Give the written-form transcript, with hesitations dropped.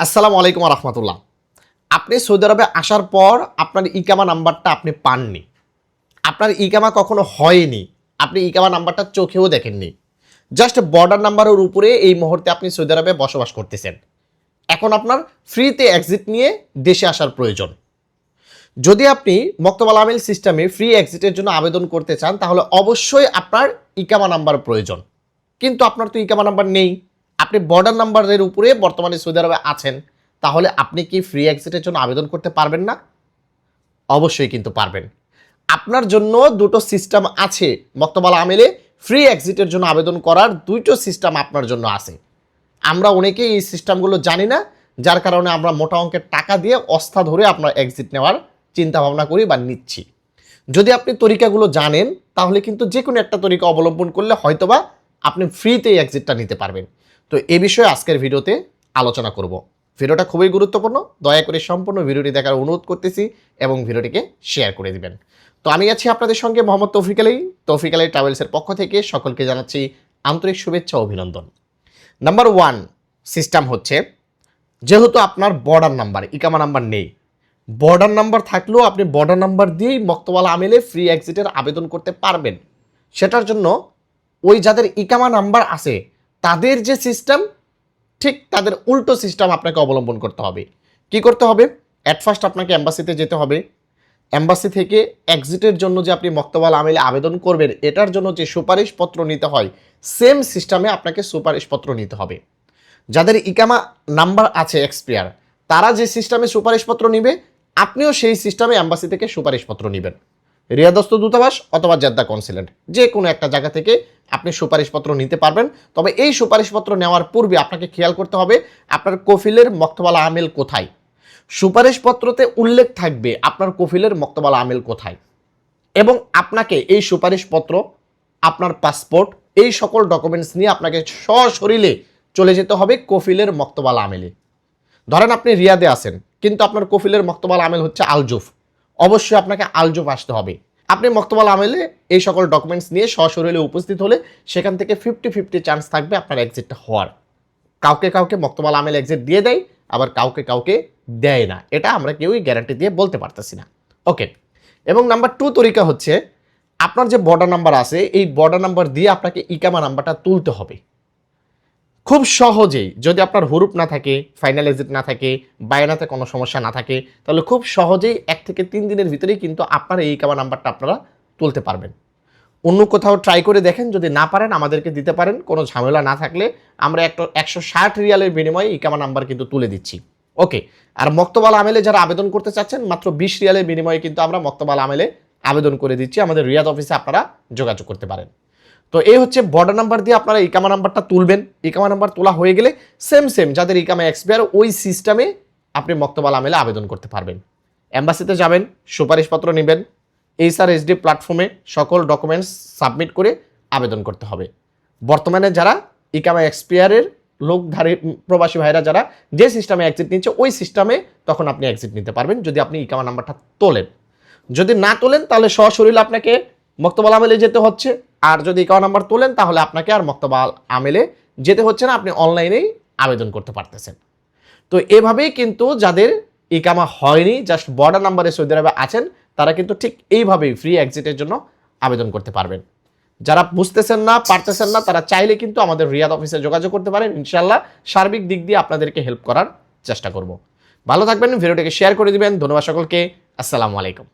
আসসালামু আলাইকুম রহমতুল্লাহ। আপনি সৌদি আরবে আসার পর আপনার ইকামা নাম্বারটা আপনি পাননি, আপনার ইকামা কখনো হয়নি, আপনি ইকামা নাম্বারটা চোখেও দেখেননি, জাস্ট বর্ডার নাম্বারের উপরে এই মুহূর্তে আপনি সৌদি আরবে বসবাস করতেছেন। এখন আপনার ফ্রিতে এক্সিট নিয়ে দেশে আসার প্রয়োজন। যদি আপনি মক্তব আল আমিল সিস্টেমে ফ্রি এক্সিটের জন্য আবেদন করতে চান তাহলে অবশ্যই আপনার ইকামা নাম্বার প্রয়োজন, কিন্তু আপনার তো ইকামা নাম্বার নেই, আপনি বর্ডার নাম্বারের উপরে বর্তমানে সৌদি আরবে আছেন, তাহলে আপনি কি ফ্রি এক্সিটের জন্য আবেদন করতে পারবেন না? অবশ্যই কিন্তু পারবেন। আপনার জন্য দুটো সিস্টেম আছে, মক্তব আল আমিলে ফ্রি এক্সিটের জন্য আবেদন করার দুটো সিস্টেম আপনার জন্য আছে। আমরা অনেকেই এই সিস্টেমগুলো জানি না, যার কারণে আমরা মোটা অঙ্কের টাকা দিয়ে অস্থা ধরে আপনার এক্সিট নেওয়ার চিন্তা ভাবনা করি বা নিচ্ছি। যদি আপনি তরিকাগুলো জানেন তাহলে কিন্তু যে কোনো একটা তরিকা অবলম্বন করলে হয়তোবা আপনি ফ্রিতে এক্সিটটা নিতে পারবেন। তো এ বিষয়ে আজকের ভিডিওতে আলোচনা করব। ভিডিওটা খুবই গুরুত্বপূর্ণ, দয়া করে সম্পূর্ণ ভিডিওটি দেখার অনুরোধ করতেছি এবং ভিডিওটিকে শেয়ার করে দিবেন। তো আমি আছি আপনাদের সঙ্গে মোহাম্মদ তৌফিক আলী ট্রাভেলসের পক্ষ থেকে সকলকে জানাচ্ছি আন্তরিক শুভেচ্ছা ও অভিনন্দন। নাম্বার 1 সিস্টেম হচ্ছে, যেহেতু আপনার বর্ডার নাম্বার ইকামা নাম্বার নেই, বর্ডার নাম্বার থাকলেও আপনি বর্ডার নাম্বার দিয়েই মক্তব আল আমিলে ফ্রি এক্সিটের আবেদন করতে পারবেন। সেটার জন্য ওই যাদের ইকামা নাম্বার আছে তাদের যে সিস্টেম, ঠিক তাদের উল্টো সিস্টেম আপনাকে অবলম্বন করতে হবে। কি করতে হবে? অ্যাট ফার্স্ট আপনাকে এম্বাসিতে যেতে হবে। এম্বাসি থেকে এক্সিটের জন্য যে আপনি মক্তব আল আমিলে আবেদন করবেন এটার জন্য যে সুপারিশপত্র নিতে হয়, সেম সিস্টেমে আপনাকে সুপারিশপত্র নিতে হবে। যাদের ইকামা নাম্বার আছে এক্সপায়ার, তারা যে সিস্টেমে সুপারিশপত্র নিবে আপনিও সেই সিস্টেমে এম্বাসি থেকে সুপারিশপত্র নেবেন। রিয়াদস্থ দূতাবাস অথবা জেদ্দা কনসুলেট যে কোনো একটা জায়গা থেকে আপনি সুপারিশপত্র নিতে পারবেন। তবে এই সুপারিশপত্র নেওয়ার পূর্বে আপনাকে খেয়াল করতে হবে আপনার কফিলের মক্তব আল আমিল কোথায়। সুপারিশপত্রতে উল্লেখ থাকবে আপনার কফিলের মক্তব আল আমিল কোথায়, এবং আপনাকে এই সুপারিশপত্র, আপনার পাসপোর্ট, এই সকল ডকুমেন্টস নিয়ে আপনাকে সশরীরে চলে যেতে হবে কফিলের মক্তব আল আমিলে। ধরেন আপনি রিয়াদে আছেন কিন্তু আপনার কফিলের মক্তব আল আমিল হচ্ছে আলজুফ, অবশ্যই আপনাকে আলজুফ আসতে হবে। আপনি মক্তব আল আমিলে এই সকল ডকুমেন্টস নিয়ে সশরীরে উপস্থিত হলে সেখান থেকে 50-50 চান্স থাকবে আপনার এক্সিটটা হওয়ার। কাউকে কাউকে মক্তব আল আমিল এক্সিট দিয়ে দেয়, আবার কাউকে কাউকে দেয় না, এটা আমরা কেউই গ্যারান্টি দিয়ে বলতে পারতেছি না। ওকে। এবং নাম্বার 2 তরিকা হচ্ছে, আপনার যে বর্ডার নাম্বার আছে এই বর্ডার নাম্বার দিয়ে আপনাকে ইকামা নাম্বারটা তুলতে হবে। খুব সহজেই, যদি আপনার হুরুপ না থাকে, ফাইনাল এক্সিট না থাকে, বায়নাতে কোনো সমস্যা না থাকে, তাহলে খুব সহজেই 1 থেকে 3 দিনের ভিতরেই কিন্তু আপনার এই ইকামা নাম্বারটা আপনারা তুলতে পারবেন। অন্য কোথাও ট্রাই করে দেখেন, যদি না পারেন আমাদেরকে দিতে পারেন, কোনো ঝামেলা না থাকলে আমরা 160 রিয়ালের বিনিময়ে ইকামা নাম্বার কিন্তু তুলে দিচ্ছি। ওকে। আর মক্তব আল আমিলে যারা আবেদন করতে চাচ্ছেন মাত্র 20 রিয়ালের বিনিময়ে কিন্তু আমরা মক্তব আল আমিলে আবেদন করে দিচ্ছি। আমাদের রিয়াদ অফিসে আপনারা যোগাযোগ করতে পারেন। তো এই হচ্ছে বর্ডার নাম্বার দিয়ে আপনারা ইকামা নাম্বারটা তুলবেন। ইকামা নাম্বার তোলা হয়ে গেলে সেম যাদের ইকামা এক্সপায়ার ওই সিস্টেমে আপনি মক্তব আল আমিলে আবেদন করতে পারবেন। এম্বাসিতে যাবেন, সুপারিশপত্র নেবেন, HRSD প্ল্যাটফর্মে সকল ডকুমেন্টস সাবমিট করে আবেদন করতে হবে। বর্তমানে যারা ইকামা এক্সপায়ারের লোকধারী প্রবাসী ভাইরা যারা যে সিস্টেমে এক্সিট নিচ্ছে ওই সিস্টেমে তখন আপনি এক্সিট নিতে পারবেন যদি আপনি ইকামা নাম্বারটা তোলেন। যদি না তোলেন তাহলে সশরীরে আপনাকে মক্তব আল আমিলে যেতে হচ্ছে, আর যদি ইকামা নাম্বার তোলেন তাহলে আপনাকে আর মক্তব আল আমিলে যেতে হচ্ছে না, আপনি অনলাইনেই আবেদন করতে পারতেছেন। তো এভাবেই কিন্তু যাদের ইকামা হয়নি, জাস্ট বর্ডার নাম্বারে সৌদি আরবে আছেন, তারা কিন্তু ঠিক এইভাবেই ফ্রি এক্সিটের জন্য আবেদন করতে পারবেন। যারা বুঝতেছেন না, পারতেছেন না, তারা চাইলে কিন্তু আমাদের রিয়াদ অফিসে যোগাযোগ করতে পারেন। ইনশাআল্লাহ সার্বিক দিক দিয়ে আপনাদেরকে হেল্প করার চেষ্টা করব। ভালো থাকবেন, ভিডিওটিকে শেয়ার করে দিবেন। ধন্যবাদ সকলকে। আসসালামু আলাইকুম।